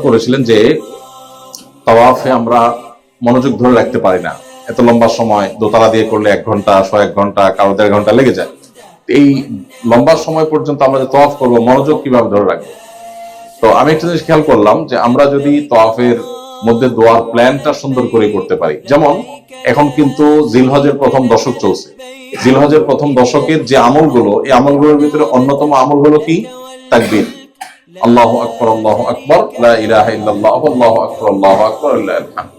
করেছিলেন যে তাওয়াফে আমরা মনোযোগ ধরে রাখতে পারি না, এত লম্বা সময় দোতলা দিয়ে করলে 1 ঘন্টা 1 ঘন্টা কারো 1.5 ঘন্টা লেগে যায়। এই লম্বা সময় পর্যন্ত আমরা যে তাওয়াফ করবো মনোযোগ কিভাবে ধরে রাখবো? তো আমি একটা জিনিস খেয়াল করলাম যে আমরা যদি তাওয়াফের মধ্যে দোয়ার প্ল্যানটা সুন্দর করে করতে পারি, যেমন এখন কিন্তু জিলহজের প্রথম দশক চলছে, জিলহজের প্রথম দশকের যে আমলগুলো, এই আমলগুলোর ভিতরে অন্যতম আমল হলো কি? তাকবীর, আল্লাহু আকবার আল্লাহু আকবার লা ইলাহা ইল্লাল্লাহ আল্লাহু আকবার আল্লাহু আকবার লিল্লাহিল হামদ।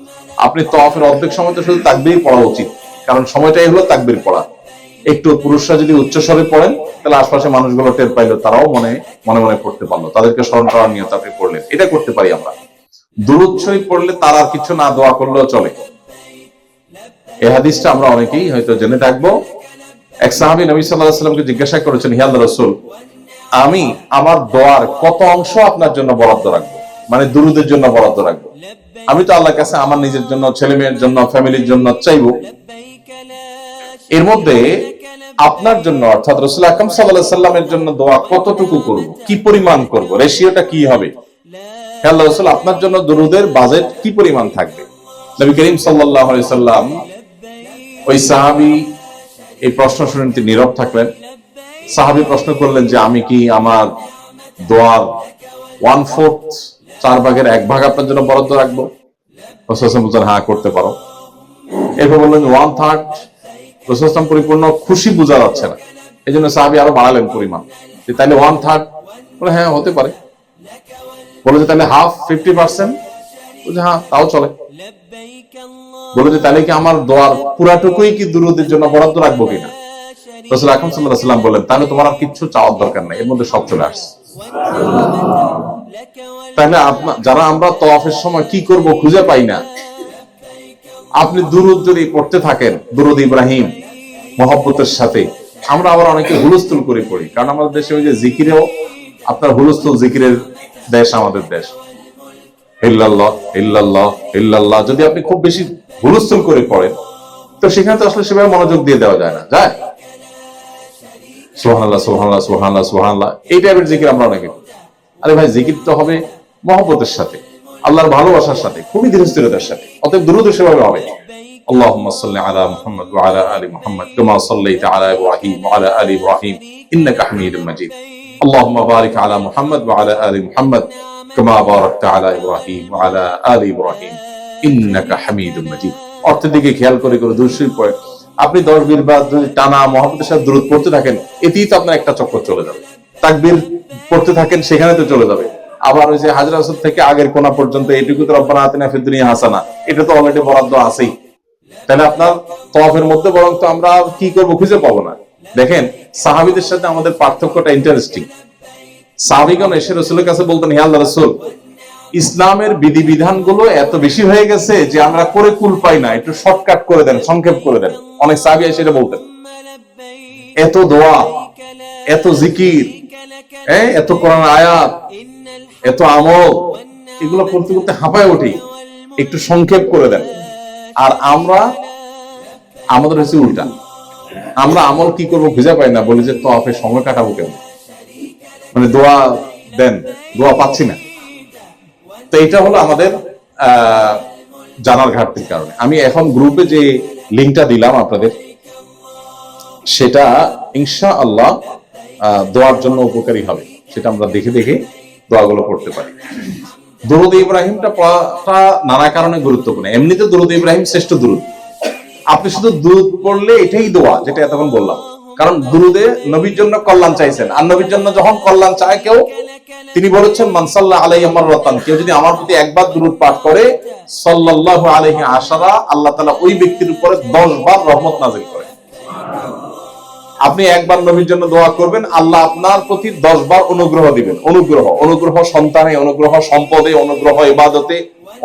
আপনি তাওয়াফের অর্ধেক সময় তো শুধু তাকবীর পড়া উচিত, কারণ সময়টাই হলো তাকবীর পড়া। একটু পুরুষরা যদি উচ্চস্বরে পড়েন তাহলে আশপাশে মানুষগুলো টের পাইলো, তারাও মনে মনে পড়তে পারলো, তাদেরকে স্মরণ করার নিয়ত আপনি পড়লেন, এটা করতে পারি আমরা। দুরূদ শরীফ পড়লে তার আর কিছু না দোয়া করলেও চলে। এই হাদিসটা আমরা অনেকেই হয়তো জেনে থাকবো। এক সাহাবী নবী সাল্লাল্লাহু আলাইহি ওয়াসাল্লামকে জিজ্ঞাসা করেছেন, হে আল্লাহর রাসূল, আমি আমার দোয়ার কত অংশ আপনার জন্য বরাদ্দ রাখবো, মানে দুরূদের জন্য বরাদ্দ রাখবো? আমি তো আল্লাহর কাছে আমার নিজের জন্য, ছেলে মেয়ের জন্য, ফ্যামিলির জন্য চাইবো, এর মধ্যে আপনার জন্য অর্থাৎ রাসূল আকরাম সাল্লাল্লাহু আলাইহি ওয়াসাল্লামের জন্য দোয়া কতটুকু করব, কি পরিমাণ করব, রেশিওটা কি হবে? হে আল্লাহর রাসূল, আপনার জন্য দুরূদের বাজেট কি পরিমাণ থাকবে? নবী করিম সাল্লাল্লাহু আলাইহি ওয়াসাল্লাম ওই সাহাবী এই প্রশ্ন শুনে তিনি নীরব থাকলেন। সাহাবী প্রশ্ন করলেন যে আমি কি আমার দোয়ার 1/4, 4 ভাগের 1 ভাগ আপনার জন্য বরাদ্দ রাখবো? রাসূল বললেন, হ্যাঁ করতে পারো। এরপর বললেন 1/3। রাসূল পরিপূর্ণ খুশি বোঝা যাচ্ছে না, এই জন্য সাহাবী আরো বাড়ালেন পরিমাণ, যে তাইলে 1/3? বলে হ্যাঁ হতে পারে। বলে যে তাহলে হাফ, 50%? বলে হ্যাঁ তাও চলে। বলে যে তাহলে কি আমার দোয়ার পুরাটুকুই কি দুরূদের জন্য বরাদ্দ রাখবো কিনা? রাসূল আকরাম সাল্লাল্লাহু আলাইহি ওয়াসাল্লাম বললেন, তাহলে তোমার আর কিচ্ছু চাওয়ার দরকার নাই, এর মধ্যে সব চলে আসছে। তাহলে যারা আমরা তাওয়াফের সময় কি করব খুঁজে পাই না, আপনি দুরূদ যদি পড়তে থাকেন, দুরূদ ইব্রাহিম মহব্বতের সাথে, আমরা আবার অনেকে হুলস্থুল করে পড়ি, কারণ আমাদের দেশে ওই যে জিকিরেও আপনার হুলস্থুল জিকিরের দেশ আমাদের দেশ। ইল্লাল্লাহ ইল্লাল্লাহ ইল্লাল্লাহ যদি আপনি খুব বেশি হুলস্থুল করে পড়েন, তো সেখানে তো আসলে সেভাবে মনোযোগ দিয়ে দেওয়া যায় না, যায়? সুবহানাল্লাহ সুবহানাল্লাহ সুবহানাল্লাহ সুবহানাল্লাহ এই টাইপের জিকির আমরা অনেকে করি। আরে ভাই, জিকির তো হবে মহব্বতের সাথে, আল্লাহর ভালোবাসার সাথে, খুবই ধীরস্থিরতার সাথে, অতএব দুরূদ সেভাবে হবে। আল্লাহুম্মা সাল্লি আলা মুহাম্মাদ ওয়া আলা আলি মুহাম্মাদ কামা সাল্লাইতা আলা ইব্রাহিম ওয়া আলা আলি ইব্রাহিম ইন্নাকা হামিদুম মাজিদ। আল্লাহুম্মা বারিক আলা মুহাম্মাদ ওয়া আলা আলি মুহাম্মাদ কামা বারাকতা আলা ইব্রাহিম ওয়া আলা আলি ইব্রাহিম ইন্নাকা হামিদুম মাজিদ। অর্থের দিকে খেয়াল করে করে দুরূদ শরীফ পড়ে আপনি 10-20 বার যদি টানা মহব্বতের সাথে দুরূদ পড়তে থাকেন, এতেই তো আপনার একটা চক্কর চলে যাবে। তাকবীর পড়তে থাকেন, সেখানে তো চলে যাবে। আবার ওই যে হাজর আসওয়াদ থেকে আগের কোনা পর্যন্ত এইটুকু তো রব্বানা আতিনা ফিদ দুনিয়া হাসানা, এটা তো অলরেডি বরাদ্দ আছেই। তাহলে আপনার তাওয়াফের মধ্যে বরং তো আমরা কি করব খুঁজে পাবো না। দেখেন সাহাবীদের সাথে আমাদের পার্থক্যটা ইন্টারেস্টিং। সাহাবীগণ এসে রাসূলের কাছে বলতেন, হে আল্লাহর রাসূল, ইসলামের বিধিবিধানগুলো এত বেশি হয়ে গেছে যে আমরা করে কুল পাই না, একটু শর্টকাট করে দেন, সংক্ষেপ করে দেন। অনেক সাহাবী এসে এটা বলতেন। এত দোয়া, এত জিকির, এত কোরআন আয়াত, এত আমল, এগুলো করতে করতে হাঁপায় উঠি, একটু সংক্ষেপ করে দেন। আর আমাদের হচ্ছে উল্টা, আমরা আমল কি করবো খুঁজে পাই না, বলি যে তাওয়াফে সময় কাটাবো কেন, মানে দোয়া দেন, দোয়া পাচ্ছি না। তো এটা হলো আমাদের জানার ঘাটতির কারণে। আমি এখন গ্রুপে যে লিঙ্কটা দিলাম আপনাদের, সেটা ইনশাআল্লাহ দোয়ার জন্য উপকারী হবে, সেটা আমরা দেখে দেখে দোয়াগুলো করতে পারি। দুরূদ ইব্রাহিমটা পড়াটা নানা কারণে গুরুত্বপূর্ণ। এমনিতে দুরূদ ইব্রাহিম শ্রেষ্ঠ দুরূদ, আপনি শুধু দুরূদ পড়লে এটাই দোয়া, যেটা এতক্ষণ বললাম। কারণ দুরূদে নবীর জন্য কল্যাণ চাইছেন, আর নবীর জন্য যখন কল্যাণ চায় কেউ, তিনি বলেছেন মান সাল্লা আলাইহি মাররাতান, কেউ যদি আমার প্রতি একবার দুরূদ পাঠ করে সাল্লাল্লাহু আলাইহি আশারা, আল্লাহ তাআলা ওই ব্যক্তির উপরে 10 বার রহমত নাযিল করে। আপনি একবার নবীর জন্য দোয়া করবেন, আল্লাহ আপনার প্রতি 10 বার অনুগ্রহ দিবেন। অনুগ্রহ সন্তানে, অনুগ্রহ সম্পদে, অনুগ্রহ ইবাদতে,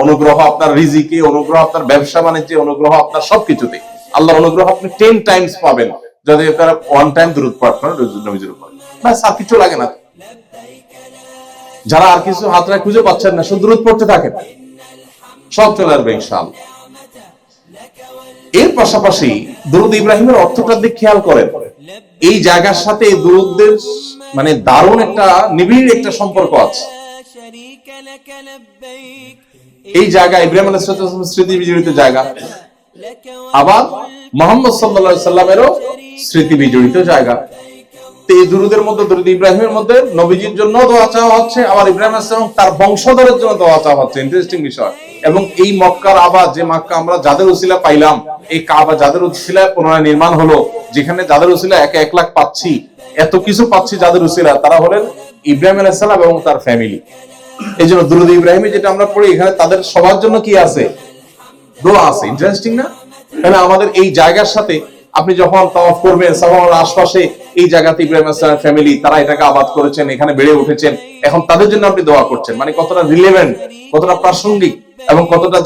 অনুগ্রহ আপনার রিজিকে, অনুগ্রহ আপনার ব্যবসা বাণিজ্যে, অনুগ্রহ আপনার সবকিছুতে। আল্লাহর অনুগ্রহ আপনি 10 টাইমস পাবেন যদি আপনারা 1 টাইম দুরূদ পাঠ করেন নবীর উপর। বাস, আর কিছু লাগে না। যারা আর কিছু হাতরা খুঁজে পাচ্ছেন না, শুধু দুরূদ পড়তে থাকেন, সব চলে আসবে ইনশাআল্লাহ। এর পাশাপাশি দুরূদ ইব্রাহিমের অর্থটার দিকে খেয়াল করেন। এই জায়গার সাথে দুরূদের মানে দারুণ একটা নিবিড় একটা সম্পর্ক আছে। এই জায়গা ইব্রাহিম আলাইহিস সালামের স্মৃতি বিজড়িত জায়গা, আবার মুহাম্মদ সাল্লাল্লাহু আলাইহি সাল্লামেরও স্মৃতি বিজড়িত জায়গা। তো এই দুরূদের মধ্যে দরুদ ইব্রাহিমের মধ্যে নবীজির জন্য দোয়া চাওয়া হচ্ছে, আবার ইব্রাহিম আলাইহিস সালাম তার বংশধরের জন্য দোয়া চাওয়া হচ্ছে। ইন্টারেস্টিং বিষয়। এবং এই মক্কার আবার যে মক্কা আমরা যাদের উসিলা পাইলাম, এই কাবা যাদের উসিলায় পুনরায় নির্মাণ হলো, যেখানে যাদের উসিলা 1 লাখ পাচ্ছি, এত কিছু পাচ্ছি যাদের উসিলা, তারা হলেন ইব্রাহিম আলাইহিস সালাম এবং তার ফ্যামিলি। এই জন্য দুরূদ ইব্রাহিমী যেটা আমরা পড়ি, এখানে তাদের সবার জন্য কি আছে? দোয়া আছে। ইন্টারেস্টিং না? তাহলে আমাদের এই জায়গার সাথে আপনি যখন তাওয়াফ করবেন, সাফার আশপাশে এই জায়গাতে ইব্রাহিম আলাইহিস সালামের ফ্যামিলি, তারা এটাকে আবাদ করেছেন, এখানে বেড়ে উঠেছেন, এখন তাদের জন্য আপনি দোয়া করছেন। মানে কতটা রিলেভেন্ট, কতটা প্রাসঙ্গিক এবং কতটা